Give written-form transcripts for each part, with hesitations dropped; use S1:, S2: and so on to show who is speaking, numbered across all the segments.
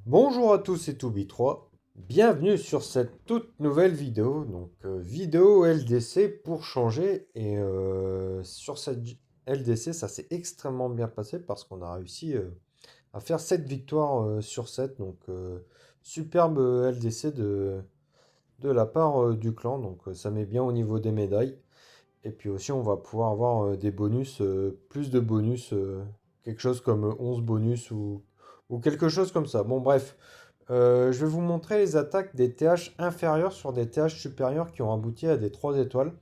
S1: Bonjour à tous, c'est Toubi3. Bienvenue sur cette toute nouvelle vidéo. Vidéo LDC pour changer. Sur cette LDC, ça s'est extrêmement bien passé parce qu'on a réussi à faire 7 victoires sur 7. Superbe LDC de la part du clan. Ça met bien au niveau des médailles. Et puis aussi, on va pouvoir avoir des bonus, plus de bonus, quelque chose comme 11 bonus ou quelque chose comme ça. Bon, bref. Je vais vous montrer les attaques des TH inférieurs sur des TH supérieurs qui ont abouti à des 3 étoiles.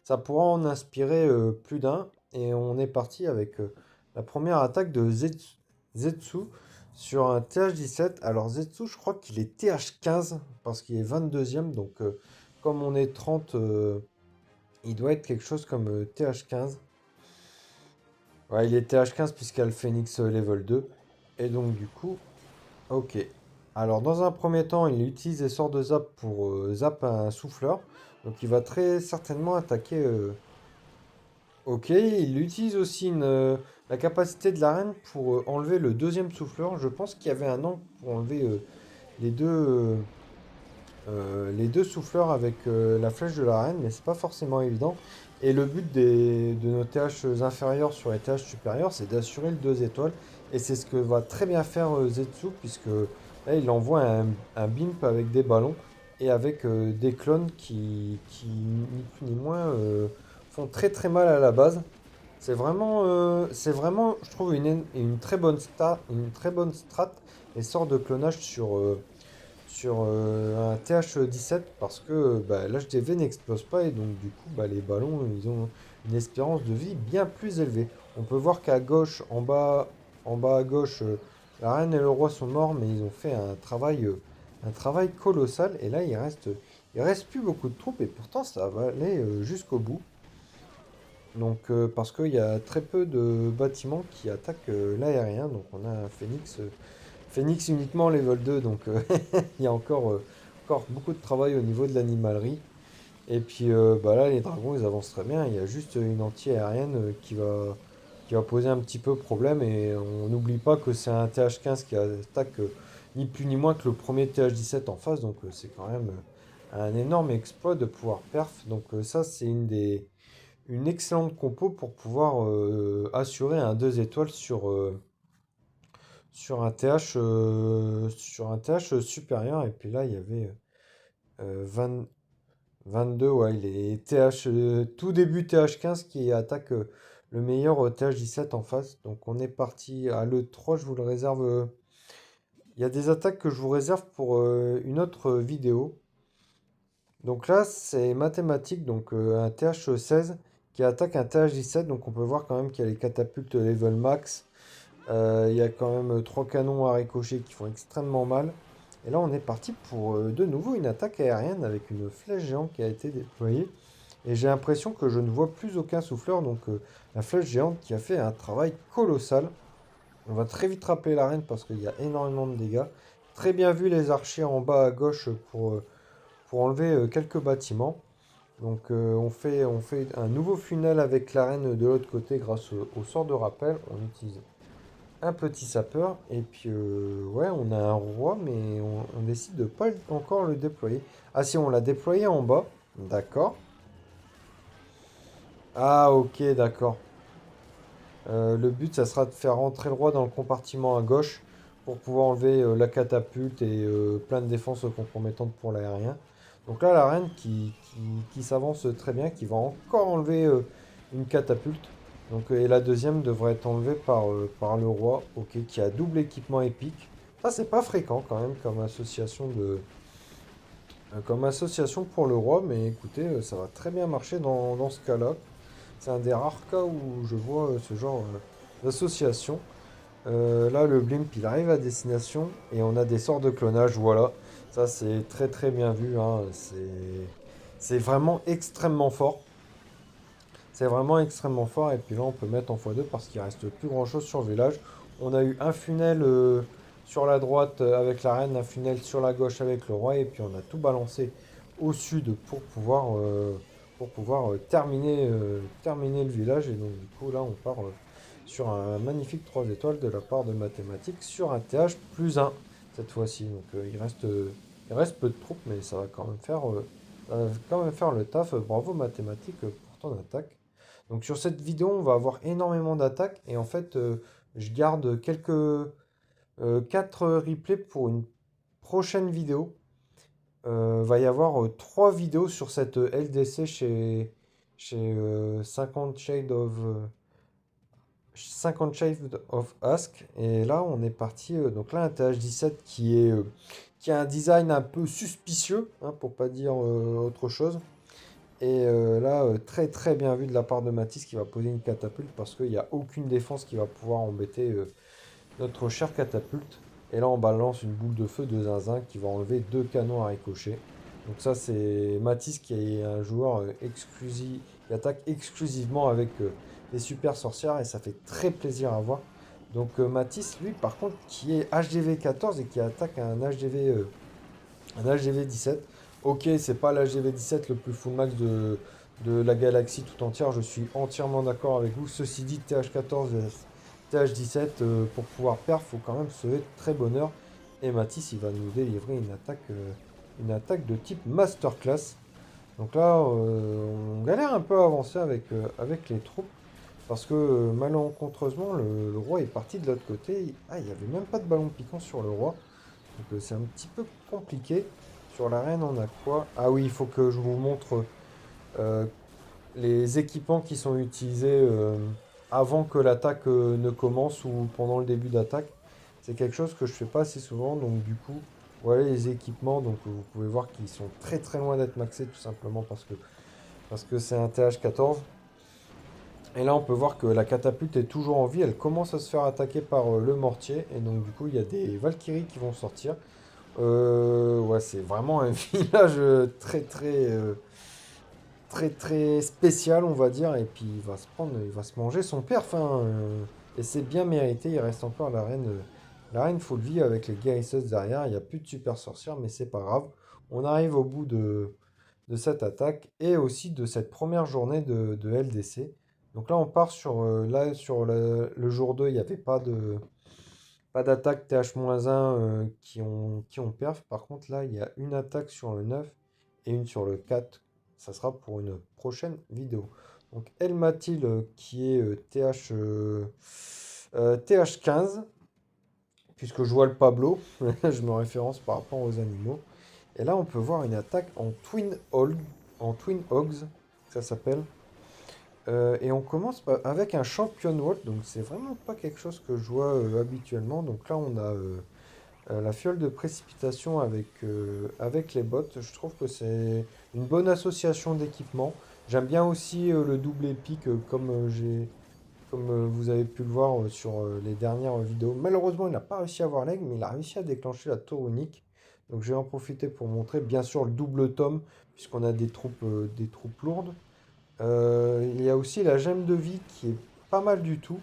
S1: Ça pourra en inspirer plus d'un. Et on est parti avec la première attaque de Zetsu sur un TH17. Alors Zetsu, je crois qu'il est TH15 parce qu'il est 22e. Comme on est 30, il doit être quelque chose comme TH15. Ouais, il est TH15 puisqu'il y a le Phoenix level 2. Et donc du coup, ok. Alors, dans un premier temps, il utilise les sorts de zap pour zap un souffleur. Donc, il va très certainement attaquer. Ok, il utilise aussi la capacité de l'arène pour enlever le deuxième souffleur. Je pense qu'il y avait un angle pour enlever les deux, les deux souffleurs avec la flèche de l'arène, mais c'est pas forcément évident. Et le but de nos TH inférieurs sur les TH supérieurs, c'est d'assurer le 2 étoiles. Et c'est ce que va très bien faire Zetsu, puisque là, il envoie un bimp avec des ballons et avec des clones qui, ni plus ni moins, font très très mal à la base. C'est vraiment, je trouve, une très bonne une très bonne strat, les sorts de clonage sur un TH17 parce que bah, l'HDV n'explose pas et donc du coup bah, les ballons ils ont une espérance de vie bien plus élevée. On peut voir qu'à gauche, en bas à gauche, la reine et le roi sont morts mais ils ont fait un travail colossal et là il reste plus beaucoup de troupes et pourtant ça va aller jusqu'au bout. Parce qu'il y a très peu de bâtiments qui attaquent l'aérien donc on a un Phoenix. Phoenix uniquement level 2, il y a encore beaucoup de travail au niveau de l'animalerie. Et puis bah là, les dragons, ils avancent très bien. Il y a juste une anti-aérienne qui va poser un petit peu problème. Et on n'oublie pas que c'est un TH15 qui attaque ni plus ni moins que le premier TH17 en face. C'est quand même un énorme exploit de pouvoir perf. Ça, c'est une excellente compo pour pouvoir assurer un 2 étoiles sur un TH supérieur. Et puis là, il y avait 20 22, ouais, il est TH, tout début TH15 qui attaque le meilleur TH17 en face. Donc on est parti à l'E3, je vous le réserve. Il y a des attaques que je vous réserve pour une autre vidéo. Donc là, c'est mathématique, un TH16 qui attaque un TH17. Donc on peut voir quand même qu'il y a les catapultes level max. Il y a quand même trois canons à ricochet qui font extrêmement mal. Et là, on est parti pour de nouveau une attaque aérienne avec une flèche géante qui a été déployée. Et j'ai l'impression que je ne vois plus aucun souffleur. La flèche géante qui a fait un travail colossal. On va très vite rappeler l'arène parce qu'il y a énormément de dégâts. Très bien vu les archers en bas à gauche pour enlever quelques bâtiments. On fait un nouveau funnel avec l'arène de l'autre côté grâce au sort de rappel. On utilise un petit sapeur. Et puis, ouais, on a un roi, mais on décide de pas encore le déployer. Ah si, on l'a déployé en bas. D'accord. Ah, ok, d'accord. Le but, ça sera de faire rentrer le roi dans le compartiment à gauche pour pouvoir enlever la catapulte et plein de défenses compromettantes pour l'aérien. Donc là, la reine qui s'avance très bien, qui va encore enlever une catapulte. Et la deuxième devrait être enlevée par le roi, ok, qui a double équipement épique. Ça, c'est pas fréquent quand même comme association pour le roi, mais écoutez, ça va très bien marcher dans ce cas-là. C'est un des rares cas où je vois ce genre d'association. Là, le blimp, il arrive à destination et on a des sorts de clonage, voilà. Ça, c'est très très bien vu, hein. C'est vraiment extrêmement fort. C'est vraiment extrêmement fort. Et puis là, on peut mettre en x2 parce qu'il reste plus grand-chose sur le village. On a eu un funnel sur la droite avec la reine, un funnel sur la gauche avec le roi. Et puis on a tout balancé au sud pour pouvoir terminer le village. Et donc du coup, là, on part sur un magnifique 3 étoiles de la part de mathématiques sur un TH plus 1. cette fois-ci. Donc il reste peu de troupes, mais ça va quand même faire le taf. Bravo mathématiques pour ton attaque. Donc sur cette vidéo, on va avoir énormément d'attaques et en fait, je garde 4 replays pour une prochaine vidéo. Va y avoir 3 vidéos sur cette LDC chez 50 Shades of Ask. Et là, on est parti. Donc là, un TH17 qui a un design un peu suspicieux, hein, pour pas dire autre chose. Et là, très très bien vu de la part de Matisse qui va poser une catapulte parce qu'il n'y a aucune défense qui va pouvoir embêter notre cher catapulte. Et là, on balance une boule de feu de zinzin qui va enlever 2 canons à ricochet. Donc ça, c'est Matisse qui est un joueur exclusif, qui attaque exclusivement avec des super sorcières et ça fait très plaisir à voir. Donc Matisse, lui, par contre, qui est HDV 14 et qui attaque un HDV 17. Ok, c'est pas l'HDV 17 le plus full max de la galaxie tout entière, je suis entièrement d'accord avec vous. Ceci dit, TH14 TH17, pour pouvoir perdre, il faut quand même se lever de très bonne heure. Et Matisse, il va nous délivrer une attaque de type masterclass. Donc là, on galère un peu à avancer avec les troupes. Parce que malencontreusement, le roi est parti de l'autre côté. Ah, il n'y avait même pas de ballon piquant sur le roi. Donc c'est un petit peu compliqué. Sur la reine, on a quoi? Ah oui, il faut que je vous montre euh, les équipements qui sont utilisés avant que l'attaque ne commence ou pendant le début d'attaque. C'est quelque chose que je fais pas assez souvent, donc du coup, voilà les équipements. Donc vous pouvez voir qu'ils sont très très loin d'être maxés tout simplement parce que c'est un TH14. Et là, on peut voir que la catapulte est toujours en vie. Elle commence à se faire attaquer par le mortier. Et donc, du coup, il y a des Valkyries qui vont sortir. Ouais, c'est vraiment un village très très spécial, on va dire. Et puis il va se manger son père. Enfin, et c'est bien mérité. Il reste encore la reine full vie avec les guérisseuses derrière. Il n'y a plus de super sorcières, mais c'est pas grave. On arrive au bout de cette attaque et aussi de cette première journée de LDC. Donc là, on part sur le jour 2. Il n'y avait pas d'attaque TH-1 qui ont perf. Par contre, là, il y a une attaque sur le 9 et une sur le 4. Ça sera pour une prochaine vidéo. Donc, Elmatil qui est TH15, puisque je vois le Pablo. Je me référence par rapport aux animaux. Et là, on peut voir une attaque en Twin Hogs, ça s'appelle. Et on commence avec un Champion World, donc c'est vraiment pas quelque chose que je vois habituellement. Donc là, on a la fiole de précipitation avec les bottes. Je trouve que c'est une bonne association d'équipements. J'aime bien aussi le double épique, comme vous avez pu le voir sur les dernières vidéos. Malheureusement, il n'a pas réussi à avoir l'aigle, mais il a réussi à déclencher la tour unique. Donc je vais en profiter pour montrer bien sûr le double tome, puisqu'on a des troupes lourdes. Il y a aussi la gemme de vie qui est pas mal du tout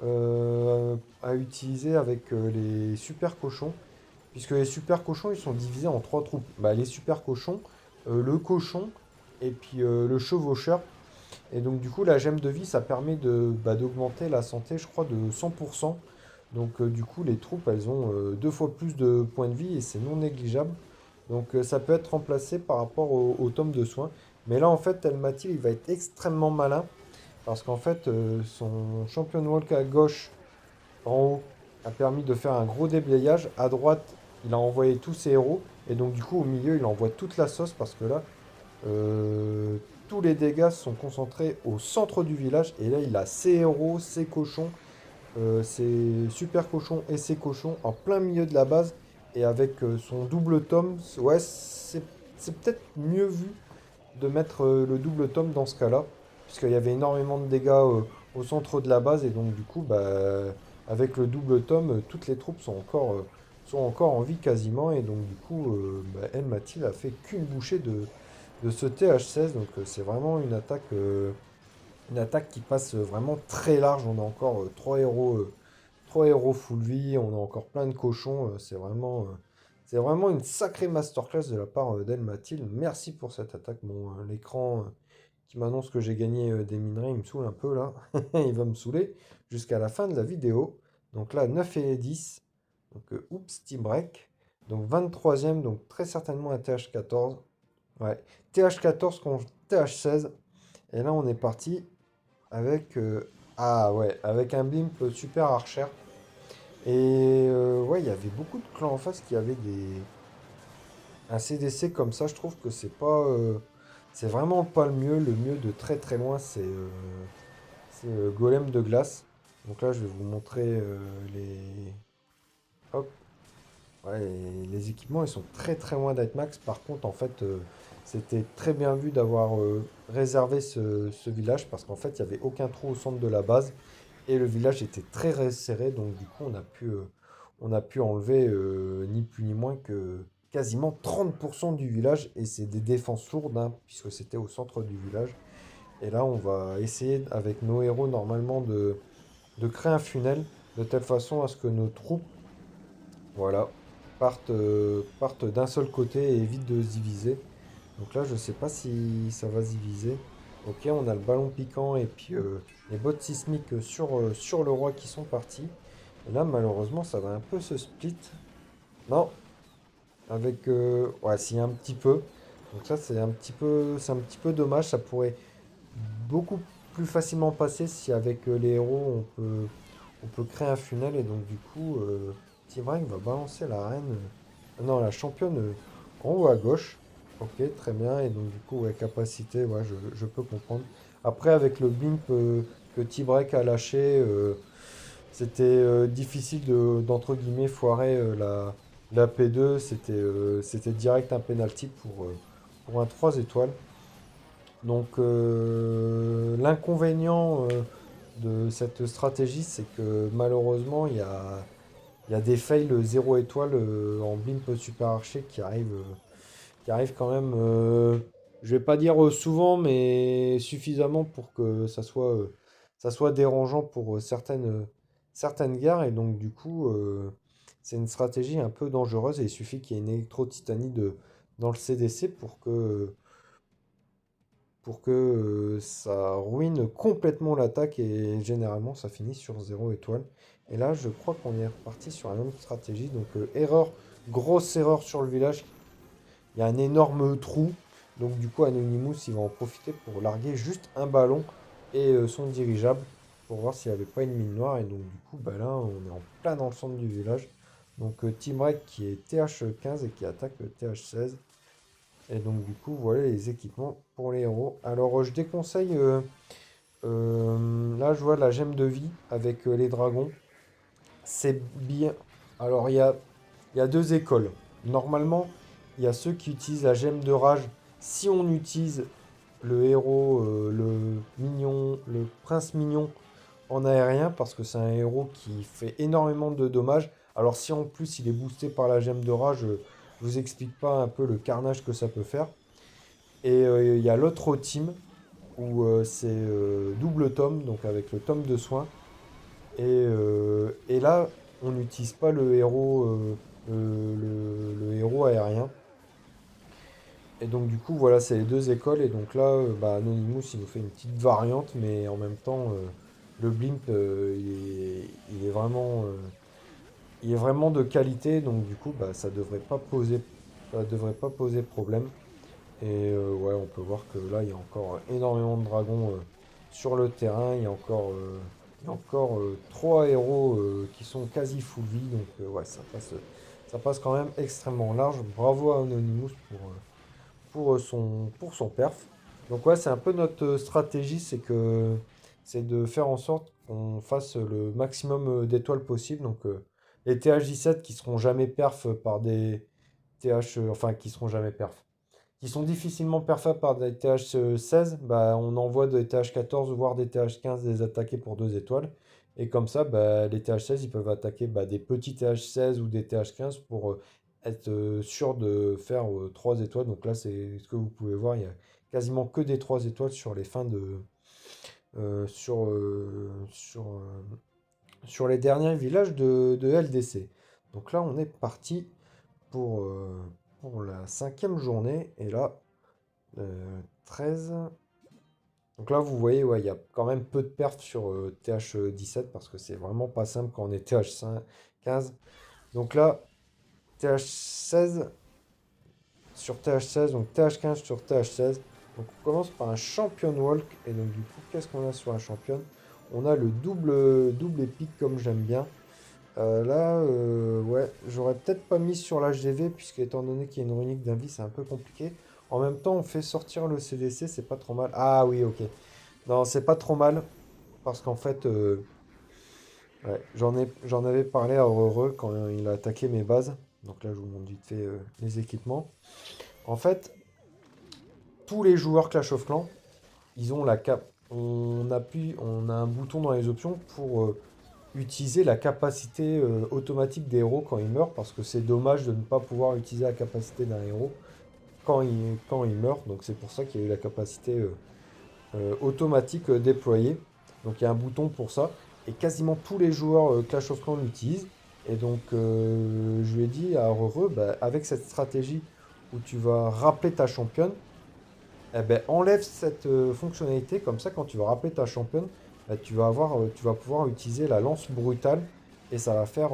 S1: à utiliser avec les super cochons. Puisque les super cochons, ils sont divisés en 3 troupes. Bah, les super cochons, le cochon et puis le chevaucheur. Et donc du coup, la gemme de vie, ça permet d'augmenter la santé, je crois, de 100%. Donc du coup, les troupes, elles ont 2 fois plus de points de vie et c'est non négligeable. Donc ça peut être remplacé par rapport au tome de soins. Mais là, en fait, Telmatil, il va être extrêmement malin. Parce qu'en fait, son champion walk à gauche, en haut, a permis de faire un gros déblayage. À droite, il a envoyé tous ses héros. Et donc du coup, au milieu, il envoie toute la sauce. Parce que là, euh, tous les dégâts sont concentrés au centre du village. Et là, il a ses héros, ses cochons, ses super cochons et ses cochons en plein milieu de la base. Et avec son double tome, ouais, c'est peut-être mieux vu de mettre le double tome dans ce cas-là. Puisqu'il y avait énormément de dégâts au centre de la base. Et donc, du coup, bah, avec le double tome, toutes les troupes sont encore en vie quasiment. Et donc, du coup, bah, El Mathil a fait qu'une bouchée de ce TH16. Donc c'est vraiment une attaque qui passe vraiment très large. On a encore 3 héros full vie, on a encore plein de cochons. C'est vraiment une sacrée masterclass de la part d'El Mathil. Merci pour cette attaque. Bon, l'écran qui m'annonce que j'ai gagné des minerais, il me saoule un peu là. Il va me saouler jusqu'à la fin de la vidéo. Donc là, 9 et 10. Donc, oups, Team Break. Donc, 23e, donc très certainement un TH14. Ouais, TH14 contre TH16. Et là, on est parti avec, ah ouais, avec un blimp super archer. Et ouais, il y avait beaucoup de clans en face qui avaient un CDC comme ça. Je trouve que c'est pas, c'est vraiment pas le mieux. Le mieux de très très loin, c'est Golem de glace. Donc là, je vais vous montrer les, hop, ouais, les équipements. Ils sont très très loin d'être max. Par contre, en fait, c'était très bien vu d'avoir réservé ce village parce qu'en fait, il n'y avait aucun trou au centre de la base. Et le village était très resserré, donc du coup, on a pu enlever ni plus ni moins que quasiment 30% du village. Et c'est des défenses lourdes, hein, puisque c'était au centre du village. Et là, on va essayer, avec nos héros, normalement, de créer un funnel de telle façon à ce que nos troupes, voilà, partent d'un seul côté et évitent de se diviser. Donc là, je sais pas si ça va se diviser. Ok, on a le ballon piquant et puis les bottes sismiques sur le roi qui sont partis. Et là, malheureusement, ça va un peu se split. Non, avec... ouais, si, un petit peu. Donc ça, c'est un petit peu dommage. Ça pourrait beaucoup plus facilement passer si avec les héros, on peut créer un funnel. Et donc, du coup, Tivrak va balancer la reine. Non, la championne en haut à gauche. Ok, très bien. Et donc, du coup, ouais, capacité, ouais, je peux comprendre. Après, avec le blimp que T-Break a lâché, c'était difficile d'entre guillemets, foirer la P2. C'était direct un penalty pour un 3 étoiles. Donc, l'inconvénient de cette stratégie, c'est que malheureusement, il y a des fails 0 étoile en blimp super archer qui arrivent quand même, je vais pas dire souvent, mais suffisamment pour que ça soit dérangeant pour certaines gares. Et donc, du coup, c'est une stratégie un peu dangereuse et il suffit qu'il y ait une électro-titanie dans le CDC pour que ça ruine complètement l'attaque et généralement ça finit sur 0 étoile. Et là, je crois qu'on est reparti sur la même stratégie. Donc, erreur, grosse erreur sur le village. Il y a un énorme trou. Donc, du coup, Anonymous, il va en profiter pour larguer juste un ballon et son dirigeable pour voir s'il n'y avait pas une mine noire. Et donc, du coup, bah là, on est en plein dans le centre du village. Donc, Team Red qui est TH15 et qui attaque le TH16. Et donc, du coup, voilà les équipements pour les héros. Alors, je déconseille. Là, je vois la gemme de vie avec les dragons. C'est bien. Alors, il y a deux écoles. Normalement, il y a ceux qui utilisent la gemme de rage. Si on utilise le héros, le mignon, le prince mignon en aérien, parce que c'est un héros qui fait énormément de dommages. Alors, si en plus il est boosté par la gemme de rage, je vous explique pas un peu le carnage que ça peut faire. Et il y a l'autre team où c'est double tome, donc avec le tome de soin. Et là, on n'utilise pas le héros aérien. Et donc du coup, voilà, c'est les deux écoles. Et donc là, bah, Anonymous, il nous fait une petite variante, mais en même temps, le blimp, il est vraiment de qualité. Donc du coup, bah, ça devrait pas poser problème. Et ouais, on peut voir que là, il y a encore énormément de dragons sur le terrain. Il y a encore 3 héros qui sont quasi full vie. Donc ouais, ça passe quand même extrêmement large. Bravo à Anonymous pour son perf. Donc ouais, c'est un peu notre stratégie, c'est de faire en sorte qu'on fasse le maximum d'étoiles possible. Donc les TH17 qui seront jamais perf par des TH, enfin qui seront jamais perf qui sont difficilement perfables par des TH16, bah, on envoie des TH14 voire des TH15 les attaquer pour 2 étoiles. Et comme ça, bah, les TH16, ils peuvent attaquer bah, des petits TH16 ou des TH15 pour être sûr de faire 3 étoiles. Donc là, c'est ce que vous pouvez voir, il y a quasiment que des 3 étoiles sur les fins de... sur les derniers villages de LDC. Donc là, on est parti pour, euh, pour la cinquième journée. Et là, 13. Donc là, vous voyez, ouais, il y a quand même peu de pertes sur TH17 parce que c'est vraiment pas simple quand on est TH15. Donc là, TH16 sur TH16, donc TH15 sur TH16. Donc on commence par un champion walk. Et donc du coup, qu'est-ce qu'on a sur un champion? On a le double épique comme j'aime bien. Là, ouais, j'aurais peut-être pas mis sur l'HDV, puisque étant donné qu'il y a une runique d'invie, c'est un peu compliqué. En même temps, on fait sortir le CDC, c'est pas trop mal. Ah oui, ok. Non, c'est pas trop mal, parce qu'en fait, ouais, j'en avais parlé à Heureux quand il a attaqué mes bases. Donc là, je vous montre vite fait les équipements. En fait, tous les joueurs Clash of Clans, ils ont la cap. On appuie, on a un bouton dans les options pour utiliser la capacité automatique des héros quand ils meurent, parce que c'est dommage de ne pas pouvoir utiliser la capacité d'un héros quand il meurt. Donc c'est pour ça qu'il y a eu la capacité automatique déployée. Donc il y a un bouton pour ça. Et quasiment tous les joueurs Clash of Clans l'utilisent. Et donc je lui ai dit à Heureux, bah, avec cette stratégie où tu vas rappeler ta championne, eh ben, enlève cette fonctionnalité, comme ça quand tu vas rappeler ta championne, tu vas pouvoir utiliser la lance brutale et ça va faire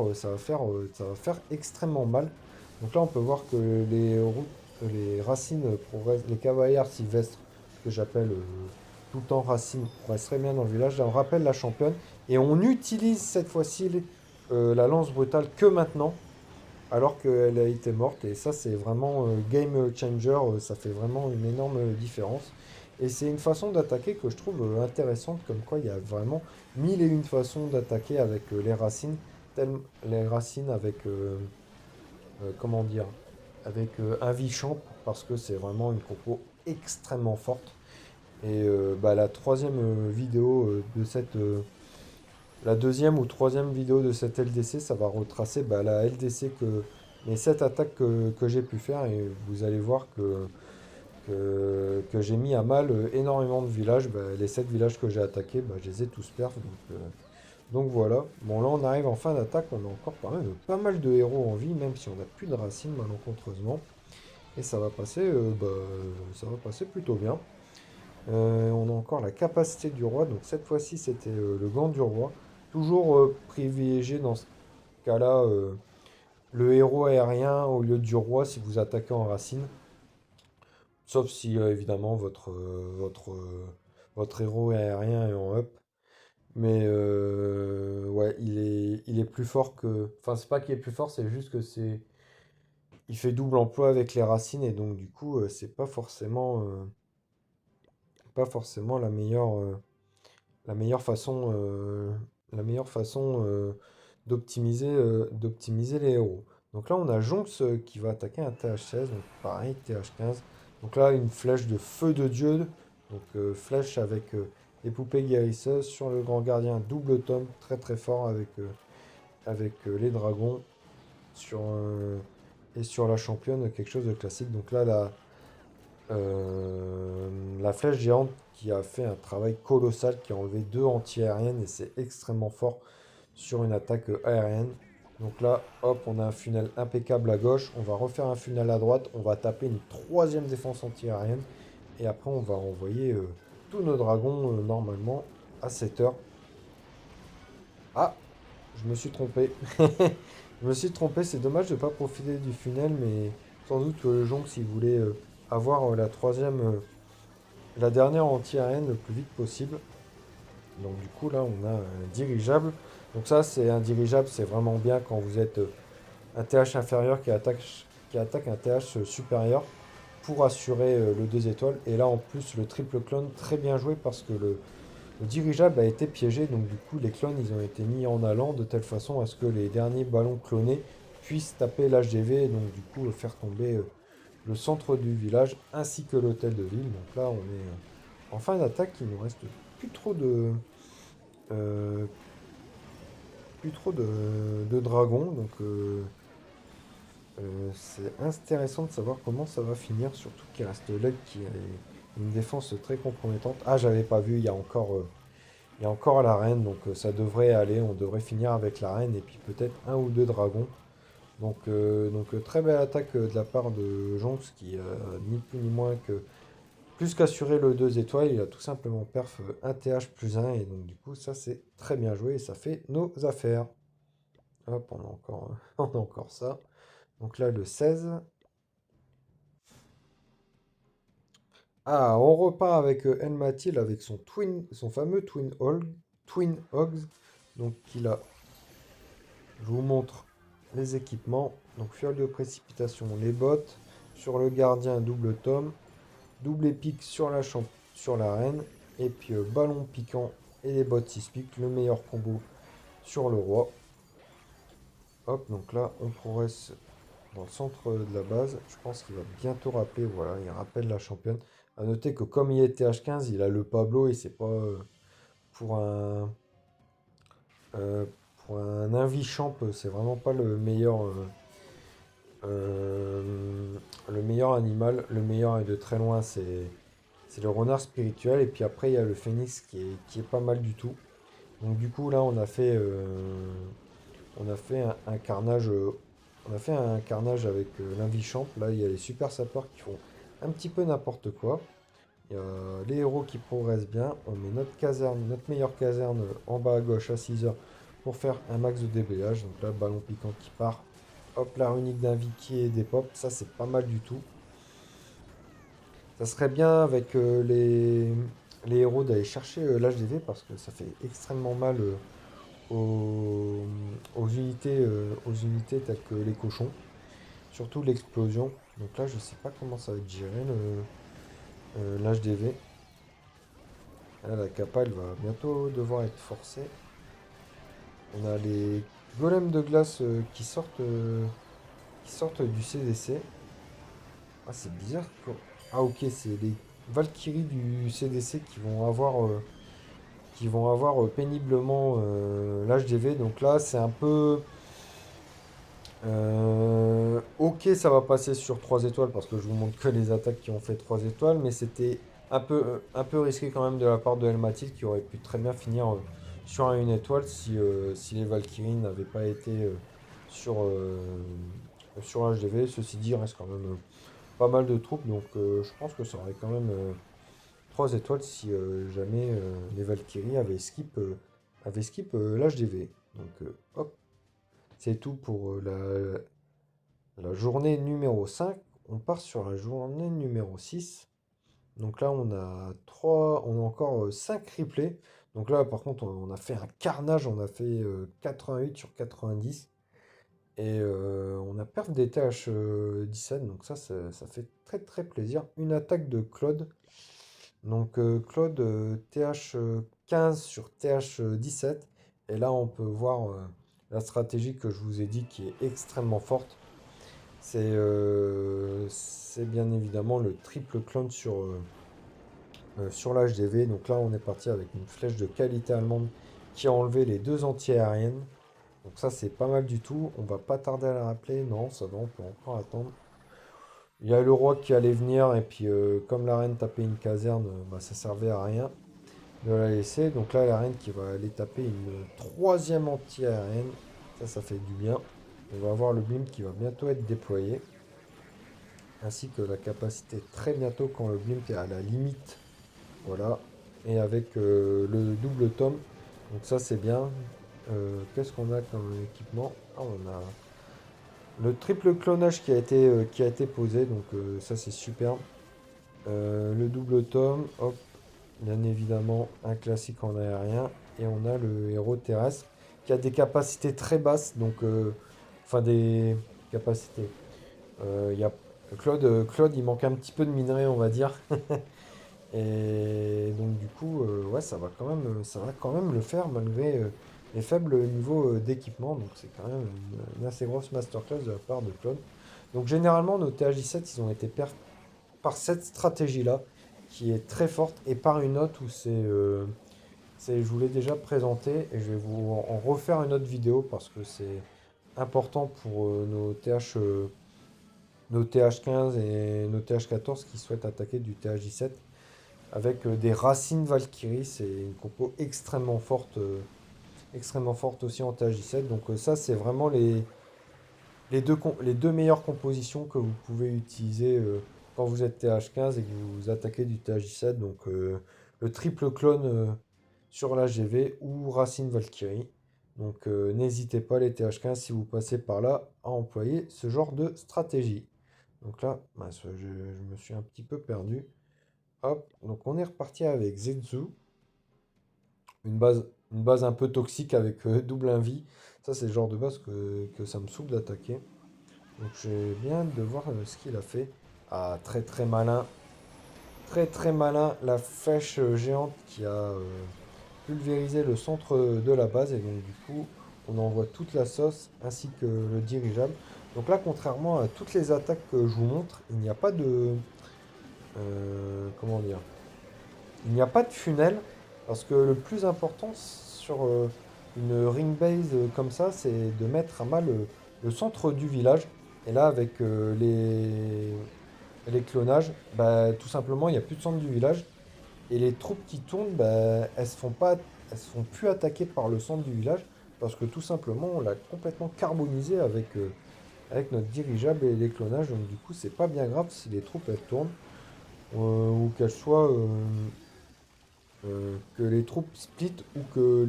S1: extrêmement mal. Donc là on peut voir que les racines progressent, les cavalières sylvestres, que j'appelle tout le temps racines, progressent très bien dans le village. Là on rappelle la championne et on utilise cette fois-ci la lance brutale que maintenant alors qu'elle a été morte. Et ça, c'est vraiment game changer. Ça fait vraiment une énorme différence. Et c'est une façon d'attaquer que je trouve intéressante, comme quoi il y a vraiment mille et une façons d'attaquer avec les racines. Les racines avec, comment dire, avec un Vichamp, parce que c'est vraiment une compo extrêmement forte. Et bah, la troisième vidéo de cette la deuxième ou troisième vidéo de cette LDC, ça va retracer bah, la LDC mes 7 attaques que j'ai pu faire et vous allez voir que j'ai mis à mal énormément de villages. Bah, les 7 villages que j'ai attaqués, bah, je les ai tous perf. Donc voilà. Bon là on arrive en fin d'attaque, on a encore pas mal de héros en vie, même si on n'a plus de racines malencontreusement. Et ça va passer plutôt bien. On a encore la capacité du roi. Donc cette fois-ci, c'était le gant du roi. Toujours privilégié dans ce cas-là le héros aérien au lieu du roi si vous attaquez en racine. Sauf si évidemment votre héros aérien est en up. Mais ouais, il est plus fort que. Enfin, c'est pas qu'il est plus fort, c'est juste que c'est. Il fait double emploi avec les racines et donc du coup, c'est pas forcément la meilleure façon, la meilleure façon d'optimiser les héros. Donc là, on a Jonx qui va attaquer un TH16, donc pareil, TH15. Donc là, une flèche de feu de Dieu, donc flèche avec les poupées guérisseuses sur le grand gardien, double tome, très très fort avec les dragons sur, et sur la championne, quelque chose de classique. Donc là, la flèche géante qui a fait un travail colossal, qui a enlevé 2 anti-aériennes et c'est extrêmement fort sur une attaque aérienne. Donc là, hop, on a un funnel impeccable à gauche. On va refaire un funnel à droite. On va taper une troisième défense anti-aérienne. Et après, on va envoyer tous nos dragons normalement à 7 heures. Ah, je me suis trompé. Je me suis trompé. C'est dommage de ne pas profiter du funnel. Mais sans doute que le Jonx, s'il voulait avoir la dernière anti-aérienne le plus vite possible. Donc du coup, là, on a un dirigeable. Donc ça, c'est un dirigeable, c'est vraiment bien quand vous êtes un TH inférieur qui attaque un TH supérieur pour assurer le 2 étoiles. Et là, en plus, le triple clone, très bien joué parce que le dirigeable a été piégé. Donc du coup, les clones, ils ont été mis en allant de telle façon à ce que les derniers ballons clonés puissent taper l'HDV et donc du coup faire tomber le centre du village ainsi que l'hôtel de ville. Donc là, on est en fin d'attaque. Il nous reste plus trop euh, de dragons. Donc c'est intéressant de savoir comment ça va finir. Surtout qu'il reste Lug qui a une défense très compromettante. Ah, j'avais pas vu, il y a encore la reine. Donc ça devrait aller. On devrait finir avec la reine et puis peut-être un ou deux dragons. Donc très belle attaque de la part de Jonx qui ni plus ni moins que plus qu'assurer le 2 étoiles, il a tout simplement perf un TH plus 1 et donc du coup ça c'est très bien joué et ça fait nos affaires. Hop, on a encore ça. Donc là, le 16. Ah, on repart avec Elmatil avec son fameux Twin Hogs. Donc il a, je vous montre les équipements. Donc fiole de précipitation, les bottes. Sur le gardien, double tome. Double épique sur sur la reine. Et puis ballon piquant et les bottes 6 piques. Le meilleur combo sur le roi. Hop, donc là, on progresse dans le centre de la base. Je pense qu'il va bientôt rappeler. Voilà, il rappelle la championne. À noter que comme il était H15, il a le Pablo et c'est pas pour un euh, pour un Invichamp, c'est vraiment pas le meilleur animal. Le meilleur est de très loin, c'est le renard spirituel. Et puis après, il y a le phénix qui est pas mal du tout. Donc du coup, là, on a fait un carnage. On a fait un carnage avec l'Invichamp. Là, il y a les super sapeurs qui font un petit peu n'importe quoi. Il y a les héros qui progressent bien. On met notre caserne, notre meilleure caserne en bas à gauche à 6 heures pour faire un max de déblayage. Donc là, le ballon piquant qui part. Hop, la runique d'un Vicky et des pops. Ça, c'est pas mal du tout. Ça serait bien avec les héros d'aller chercher l'HDV parce que ça fait extrêmement mal aux, aux unités telles que les cochons. Surtout l'explosion. Donc là, je sais pas comment ça va être géré l'HDV. Là, la capa, elle va bientôt devoir être forcée. On a les golems de glace qui sortent du CDC. Ah, c'est bizarre. Ah, ok, c'est les Valkyries du CDC qui vont avoir péniblement l'HDV. Donc là, c'est un peu. Ok, ça va passer sur 3 étoiles parce que je vous montre que les attaques qui ont fait 3 étoiles, mais c'était un peu risqué quand même de la part de Helmatil qui aurait pu très bien finir sur un 1 étoile si les Valkyries n'avaient pas été sur, sur HDV. Ceci dit, il reste quand même pas mal de troupes, donc je pense que ça aurait quand même 3 étoiles si jamais les Valkyries avaient skip l'HDV. Donc hop, c'est tout pour la journée numéro 5. On part sur la journée numéro 6. Donc là, on a encore 5 replays. Donc là, par contre, on a fait un carnage. On a fait 88 sur 90. Et on a perdu des TH 17. Donc ça fait très très plaisir. Une attaque de Claude. Donc Claude TH 15 sur TH 17. Et là, on peut voir la stratégie que je vous ai dit qui est extrêmement forte. C'est bien évidemment le triple clone sur l'HDV. Donc là, on est parti avec une flèche de qualité allemande qui a enlevé les deux anti-aériennes. Donc ça, c'est pas mal du tout. On va pas tarder à la rappeler. Non, ça va, on peut encore attendre. Il y a le roi qui allait venir et puis comme la reine tapait une caserne, bah, ça servait à rien de la laisser. Donc là, la reine qui va aller taper une troisième anti-aérienne. Ça fait du bien. On va avoir le blimp qui va bientôt être déployé, ainsi que la capacité très bientôt quand le blimp est à la limite. Voilà. Et avec le double tome. Donc ça c'est bien. Qu'est-ce qu'on a comme équipement? Ah, on a le triple clonage qui a été posé. Donc ça c'est superbe. Le double tome. Hop. Bien évidemment un classique en aérien. Et on a le héros terrestre qui a des capacités très basses. Donc enfin des capacités. Il y a Claude, il manque un petit peu de minerai, on va dire. Et donc du coup, ouais, ça va quand même le faire malgré les faibles niveaux d'équipement. Donc c'est quand même une assez grosse masterclass de la part de Claude. Donc généralement, nos THJ7, ils ont été perf par cette stratégie-là, qui est très forte, et par une autre où je vous l'ai déjà présenté, et je vais vous en refaire une autre vidéo parce que c'est important pour nos TH15 et nos TH14 qui souhaitent attaquer du THJ7 avec des racines Valkyrie. C'est une compo extrêmement forte aussi en THJ7. Donc ça, c'est vraiment les deux meilleures compositions que vous pouvez utiliser quand vous êtes TH15 et que vous attaquez du THJ7. Donc le triple clone sur la GV ou racine Valkyrie. Donc n'hésitez pas les TH15 si vous passez par là à employer ce genre de stratégie. Donc là, mince, je me suis un petit peu perdu. Hop, donc on est reparti avec Zetsu, une base un peu toxique avec double invi. Ça c'est le genre de base que ça me saoule d'attaquer. Donc j'ai bien hâte de voir ce qu'il a fait. Ah, très très malin. Très très malin, la flèche géante qui a pulvérisé le centre de la base. Et donc du coup, on envoie toute la sauce ainsi que le dirigeable. Donc là, contrairement à toutes les attaques que je vous montre, il n'y a pas de... comment dire? Il n'y a pas de funnel. Parce que le plus important sur une ring base comme ça, c'est de mettre à mal le centre du village. Et là, avec les clonages, bah, tout simplement, il n'y a plus de centre du village. Et les troupes qui tournent, bah, elles se font plus attaquer par le centre du village parce que tout simplement, on l'a complètement carbonisé avec notre dirigeable et les clonages. Donc du coup, c'est pas bien grave si les troupes elles tournent ou qu'elles soient que les troupes split ou que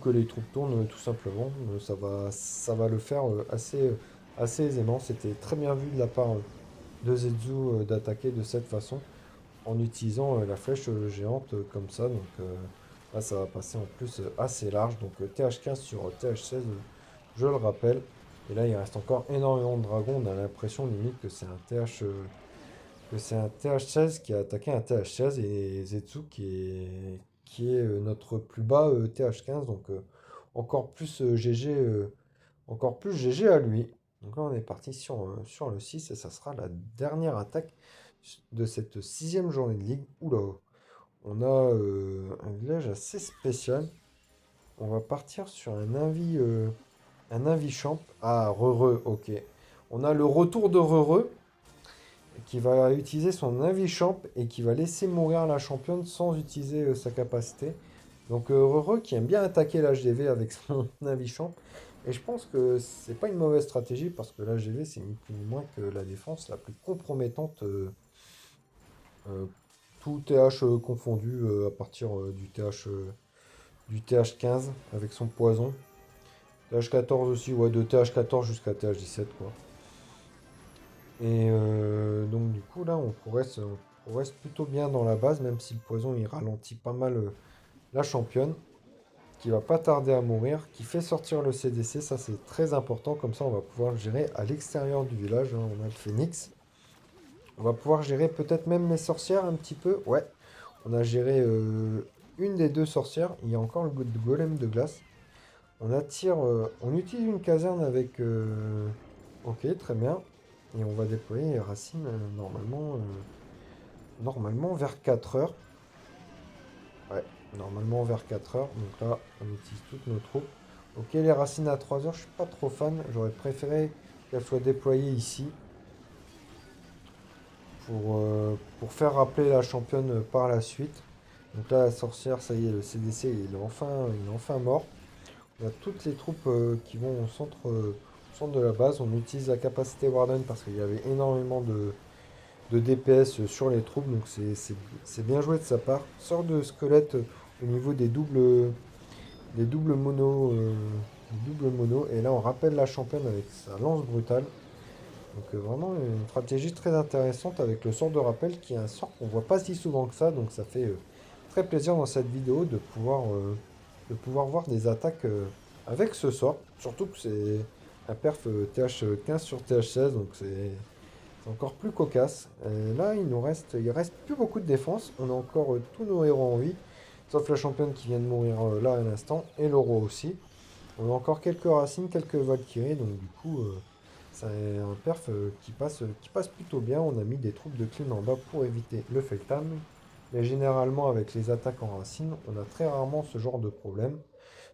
S1: les troupes tournent tout simplement. Ça va le faire assez aisément. C'était très bien vu de la part de Zetsu d'attaquer de cette façon en utilisant la flèche géante comme ça. Donc là, ça va passer en plus assez large. Donc TH15 sur TH16, je le rappelle. Et là, il reste encore énormément de dragons. On a l'impression limite que c'est un que c'est un TH16 qui a attaqué un TH16 et Zetsu qui est notre plus bas TH15. Donc encore plus GG, encore plus GG à lui. Donc là, on est parti sur le 6 et ça sera la dernière attaque de cette sixième journée de ligue. Oula, on a un village assez spécial. On va partir sur un Invi Champ. Ah, Rere, ok. On a le retour de Rere qui va utiliser son Invi Champ et qui va laisser mourir la championne sans utiliser sa capacité. Donc Rere qui aime bien attaquer l'HDV avec son Invi Champ. Et je pense que c'est pas une mauvaise stratégie parce que l'HDV c'est ni plus ni moins que la défense la plus compromettante euh, tout TH confondu à partir du TH15 avec son poison. TH14 aussi, ouais, de TH14 jusqu'à TH17 quoi. Et donc du coup là on progresse plutôt bien dans la base, même si le poison il ralentit pas mal la championne, qui va pas tarder à mourir, qui fait sortir le CDC, ça c'est très important, comme ça on va pouvoir le gérer à l'extérieur du village, hein. On a le phénix. On va pouvoir gérer peut-être même les sorcières un petit peu. Ouais, on a géré une des deux sorcières. Il y a encore le golem de glace. On attire, on utilise une caserne avec. Ok, très bien. Et on va déployer les racines normalement vers 4 heures. Ouais, normalement vers 4 heures. Donc là, on utilise toutes nos troupes. Ok, les racines à 3 heures, je suis pas trop fan. J'aurais préféré qu'elles soient déployées ici pour faire rappeler la championne par la suite. Donc là, la sorcière, ça y est, le CDC, il est enfin mort. On a toutes les troupes qui vont au centre de la base. On utilise la capacité Warden parce qu'il y avait énormément de DPS sur les troupes. Donc c'est bien joué de sa part. Sort de squelette au niveau des doubles monos. Et là, on rappelle la championne avec sa lance brutale. Donc vraiment une stratégie très intéressante avec le sort de rappel qui est un sort qu'on voit pas si souvent que ça. Donc ça fait très plaisir dans cette vidéo de pouvoir voir des attaques avec ce sort. Surtout que c'est un perf TH15 sur TH16, donc c'est encore plus cocasse. Et là, il reste plus beaucoup de défense. On a encore tous nos héros en vie, sauf la championne qui vient de mourir là à l'instant, et le roi aussi. On a encore quelques racines, quelques Valkyries, donc du coup, c'est un perf qui passe plutôt bien. On a mis des troupes de clean en bas pour éviter le Feltam. Mais généralement, avec les attaques en racines, on a très rarement ce genre de problème.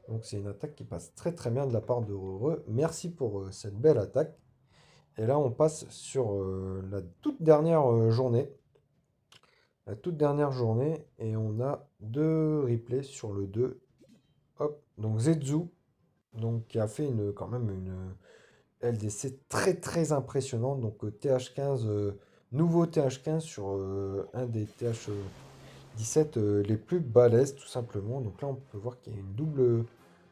S1: Donc c'est une attaque qui passe très très bien de la part de Rere. Merci pour cette belle attaque. Et là, on passe sur la toute dernière journée. La toute dernière journée. Et on a deux replays sur le 2. Hop, donc Zetsu, donc, qui a fait quand même une LDC très très impressionnante. Donc TH15, nouveau TH15 sur un des TH17 les plus balèzes tout simplement. Donc là on peut voir qu'il y a une double.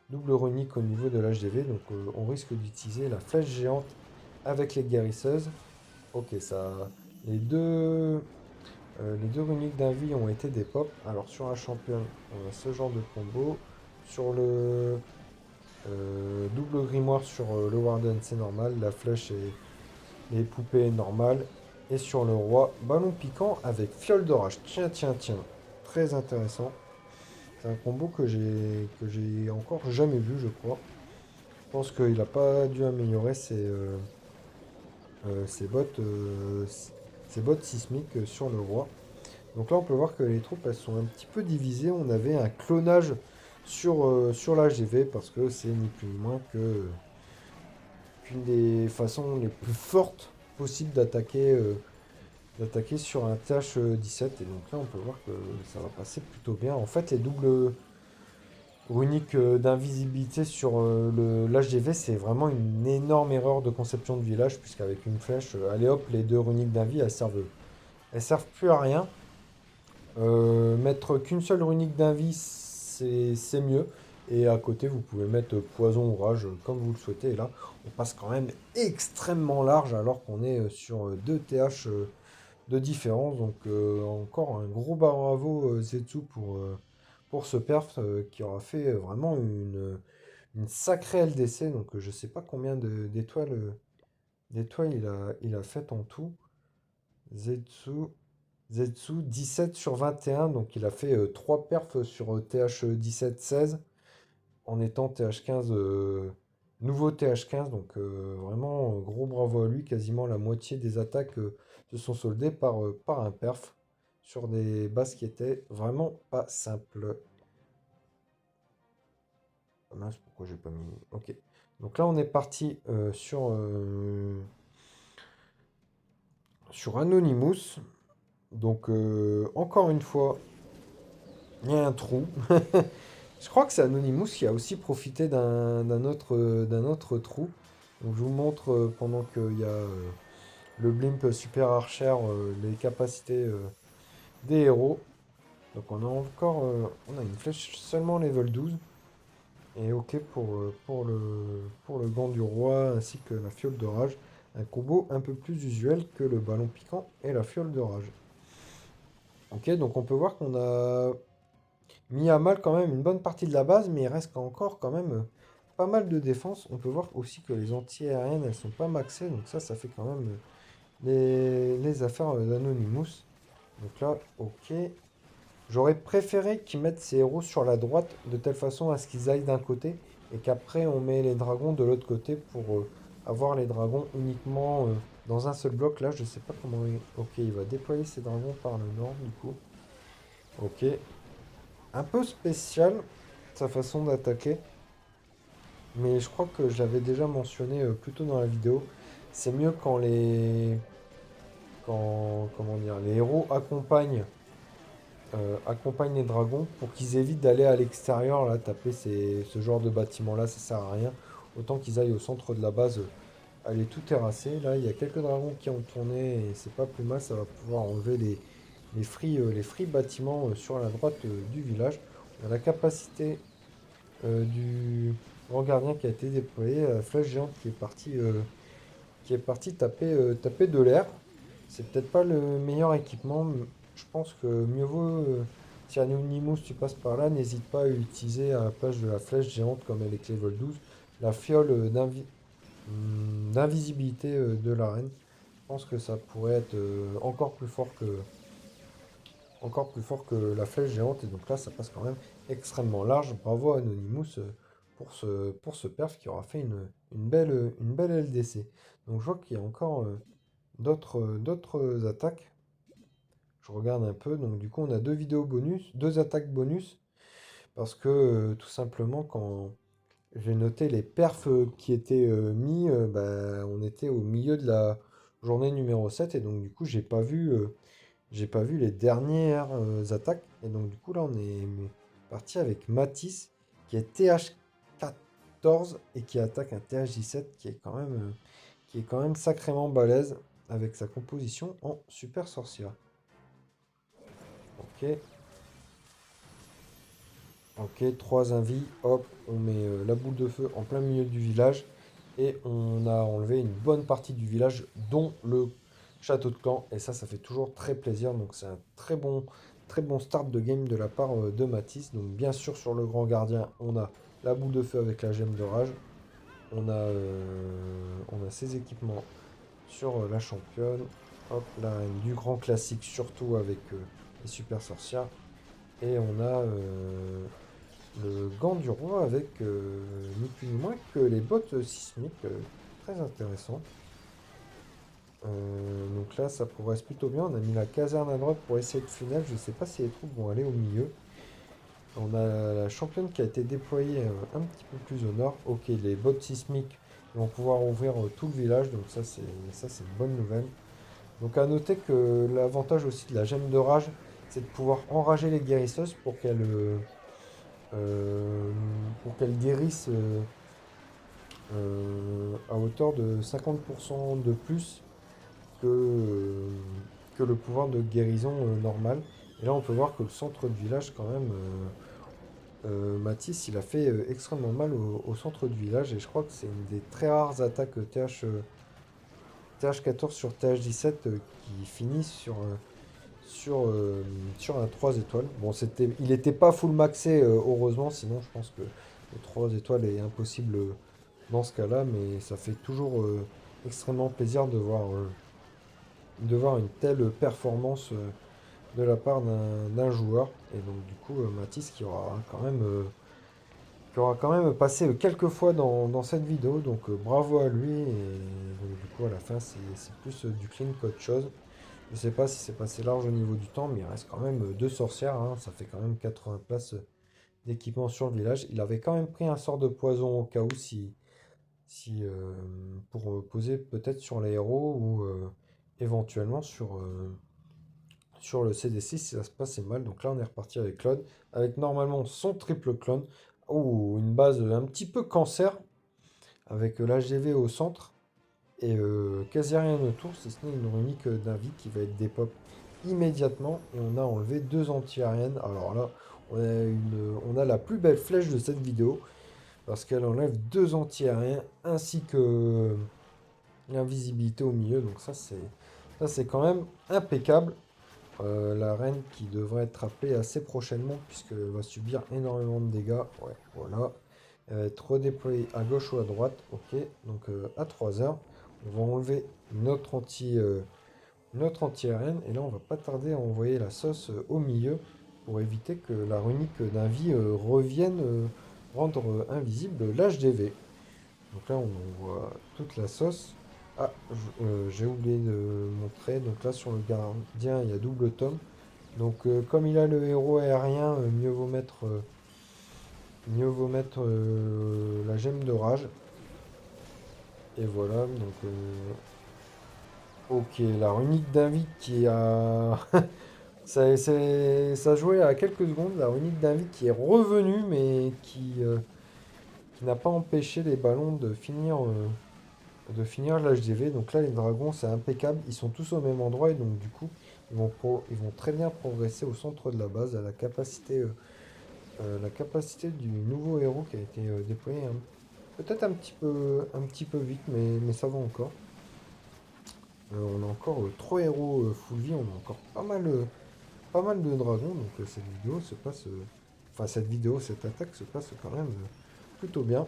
S1: double runique au niveau de l'HDV. Donc on risque d'utiliser la flèche géante avec les guérisseuses. Ok, ça. Les deux, les deux runiques d'invie ont été des pop. Alors sur un champion, on a ce genre de combo. Sur le double grimoire sur le Warden, c'est normal. La flèche et les poupées normales. Et sur le roi, ballon piquant avec fiole d'orage. Tiens, tiens, tiens. Très intéressant. C'est un combo que j'ai encore jamais vu, je crois. Je pense qu'il n'a pas dû améliorer ses bottes, ses bottes sismiques sur le roi. Donc là, on peut voir que les troupes, elles sont un petit peu divisées. On avait un clonage sur la GV parce que c'est ni plus ni moins qu'une des façons les plus fortes possibles d'attaquer sur un TH17. Et donc là, on peut voir que ça va passer plutôt bien. En fait, les doubles runiques d'invisibilité sur l'HDV, c'est vraiment une énorme erreur de conception de village, puisqu'avec une flèche, allez hop, les deux runiques d'invie, elles servent plus à rien. Mettre qu'une seule runique d'invie, c'est mieux. Et à côté, vous pouvez mettre poison ou rage comme vous le souhaitez. Et là, on passe quand même extrêmement large alors qu'on est sur 2 TH de différence. Donc encore un gros bravo Zetsu pour ce perf qui aura fait vraiment une sacrée LDC. Donc je sais pas combien d'étoiles il a fait en tout. Zetsu. Zetsu, 17 sur 21, donc il a fait 3 perfs sur TH 17-16 en étant TH15, nouveau TH15, donc vraiment gros bravo à lui, quasiment la moitié des attaques se sont soldées par un perf sur des bases qui étaient vraiment pas simples. Ah mince, pourquoi j'ai pas mis... Ok, donc là on est parti sur Anonymous, donc encore une fois, il y a un trou. Je crois que c'est Anonymous qui a aussi profité d'un autre trou. Donc je vous montre pendant qu'il y a le blimp super archer, les capacités des héros. Donc on a une flèche seulement level 12. Et ok pour le gant du roi ainsi que la fiole de rage. Un combo un peu plus usuel que le ballon piquant et la fiole de rage. Ok, donc on peut voir qu'on a mis à mal quand même une bonne partie de la base, mais il reste encore quand même pas mal de défense. On peut voir aussi que les anti-aériennes, elles sont pas maxées, donc ça fait quand même les affaires d'Anonymous. Donc là, ok. J'aurais préféré qu'ils mettent ces héros sur la droite de telle façon à ce qu'ils aillent d'un côté et qu'après on met les dragons de l'autre côté pour avoir les dragons uniquement dans un seul bloc. Là, je sais pas comment il... Ok, il va déployer ses dragons par le nord du coup. Ok, un peu spécial sa façon d'attaquer, mais je crois que je l'avais déjà mentionné plus tôt dans la vidéo. C'est mieux comment dire, les héros accompagnent les dragons pour qu'ils évitent d'aller à l'extérieur, là, taper ce genre de bâtiment-là, ça sert à rien. Autant qu'ils aillent au centre de la base, aller tout terrasser. Là, il y a quelques dragons qui ont tourné et c'est pas plus mal, ça va pouvoir enlever les free bâtiments sur la droite du village. On a la capacité du grand gardien qui a été déployé, la flèche géante qui est partie taper de l'air. C'est peut-être pas le meilleur équipement. Je pense que mieux vaut, si Anonymous tu passes par là, n'hésite pas à utiliser à la place de la flèche géante comme elle est level 12, la fiole d'invisibilité de l'arène. Je pense que ça pourrait être encore plus fort que la flèche géante. Et donc là, ça passe quand même extrêmement large. Bravo à Anonymous pour ce perf qui aura fait une belle LDC. Donc je vois qu'il y a encore d'autres attaques. Je regarde un peu. Donc du coup, on a 2 vidéos bonus, 2 attaques bonus. Parce que tout simplement, quand j'ai noté les perfs qui étaient mis, bah, on était au milieu de la journée numéro 7. Et donc du coup, j'ai pas vu les dernières attaques. Et donc, du coup, là, on est parti avec Matisse, qui est TH14 et qui attaque un TH17 qui est quand même sacrément balèze avec sa composition en super sorcière. Ok. Ok, 3 invis, hop, on met la boule de feu en plein milieu du village. Et on a enlevé une bonne partie du village, dont le château de clan. Et ça fait toujours très plaisir. Donc c'est un très bon start de game de la part de Matisse. Donc bien sûr, sur le grand gardien, on a la boule de feu avec la gemme de rage. On a ses équipements sur la championne. Hop, la reine du grand classique, surtout avec les super sorcières. Et on a le gant du roi avec ni plus ni moins que les bottes sismiques. Très intéressant. Donc là, ça progresse plutôt bien. On a mis la caserne à droite pour essayer de funnel. Je ne sais pas si les troupes vont aller au milieu. On a la championne qui a été déployée un petit peu plus au nord. Ok, les bottes sismiques vont pouvoir ouvrir tout le village. Donc ça, c'est une bonne nouvelle. Donc à noter que l'avantage aussi de la gemme de rage, c'est de pouvoir enrager les guérisseuses euh, pour qu'elles guérissent à hauteur de 50% de plus que, euh, que le pouvoir de guérison normal. Et là, on peut voir que le centre de village, quand même, Matisse, il a fait extrêmement mal au centre du village. Et je crois que c'est une des très rares attaques TH14 sur TH17 qui finit sur un 3 étoiles. Bon, il n'était pas full maxé, heureusement, sinon je pense que le 3 étoiles est impossible dans ce cas-là, mais ça fait toujours extrêmement plaisir de voir une telle performance de la part d'un joueur. Et donc du coup, Mathis qui aura quand même passé quelques fois dans cette vidéo, donc bravo à lui. Et donc, du coup, à la fin, c'est plus du clean qu'autre chose. Je sais pas si c'est passé large au niveau du temps, mais il reste quand même deux sorcières, hein. Ça fait quand même 80 places d'équipement sur le village. Il avait quand même pris un sort de poison au cas où pour poser peut-être sur les héros ou éventuellement sur le CD6 si ça se passait mal. Donc là, on est reparti avec Claude, avec normalement son triple clone, ou une base un petit peu cancer, avec l'HDV au centre, et quasi rien autour, si ce n'est une runique d'invite qui va être dépop immédiatement. Et on a enlevé deux anti-aériennes. Alors là, on a la plus belle flèche de cette vidéo, parce qu'elle enlève deux anti-aériens, ainsi que l'invisibilité au milieu. Donc ça c'est quand même impeccable. La reine qui devrait être appelée assez prochainement puisqu'elle va subir énormément de dégâts. Ouais, voilà. Elle va être redéployée à gauche ou à droite. Ok, donc à 3 heures. On va enlever notre anti-aérienne. Et là, on va pas tarder à envoyer la sauce au milieu pour éviter que la runique d'Invie revienne rendre invisible l'HDV. Donc là, on envoie toute la sauce. Ah, j'ai oublié de montrer. Donc là, sur le gardien, il y a double tome. Donc, comme il a le héros aérien, mieux vaut mettre la gemme de rage. Et voilà. Donc, ok, la runique d'invite qui a. Ça jouait à quelques secondes. La runique d'invite qui est revenue, mais qui n'a pas empêché les ballons de finir l'HDV. Donc là, les dragons, c'est impeccable. Ils sont tous au même endroit et donc du coup, ils vont très bien progresser au centre de la base, à la capacité du nouveau héros qui a été déployé peut-être un petit peu vite, mais ça va encore. On a encore 3 héros full vie, on a encore pas mal de dragons, donc cette attaque se passe quand même plutôt bien.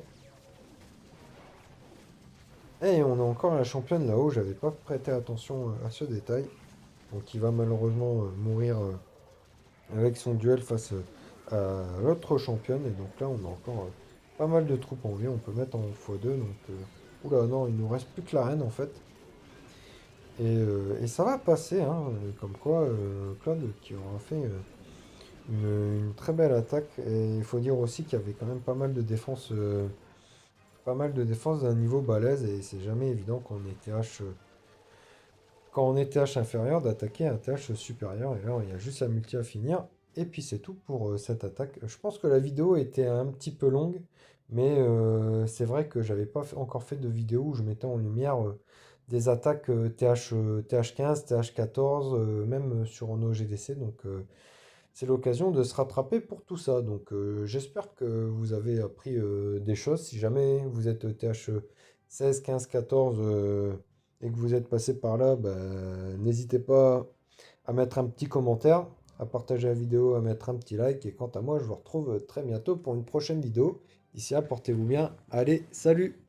S1: Et on a encore la championne là-haut, j'avais pas prêté attention à ce détail. Donc qui va malheureusement mourir avec son duel face à l'autre championne. Et donc là, on a encore pas mal de troupes en vie. On peut mettre en x2. Donc, oula, non, il nous reste plus que la reine en fait. Et ça va passer, hein, comme quoi Claude qui aura fait une très belle attaque. Et il faut dire aussi qu'il y avait quand même pas mal de défense d'un niveau balèze. Et c'est jamais évident quand on est TH inférieur, d'attaquer un TH supérieur. Et là, il y a juste la multi à finir. Et puis c'est tout pour cette attaque. Je pense que la vidéo était un petit peu longue, mais c'est vrai que j'avais pas encore fait de vidéo où je mettais en lumière des attaques TH15, TH14, même sur nos GDC. Donc c'est l'occasion de se rattraper pour tout ça. Donc j'espère que vous avez appris des choses. Si jamais vous êtes THE 16, 15, 14 et que vous êtes passé par là, bah, n'hésitez pas à mettre un petit commentaire, à partager la vidéo, à mettre un petit like. Et quant à moi, je vous retrouve très bientôt pour une prochaine vidéo. D'ici là, portez-vous bien. Allez, salut!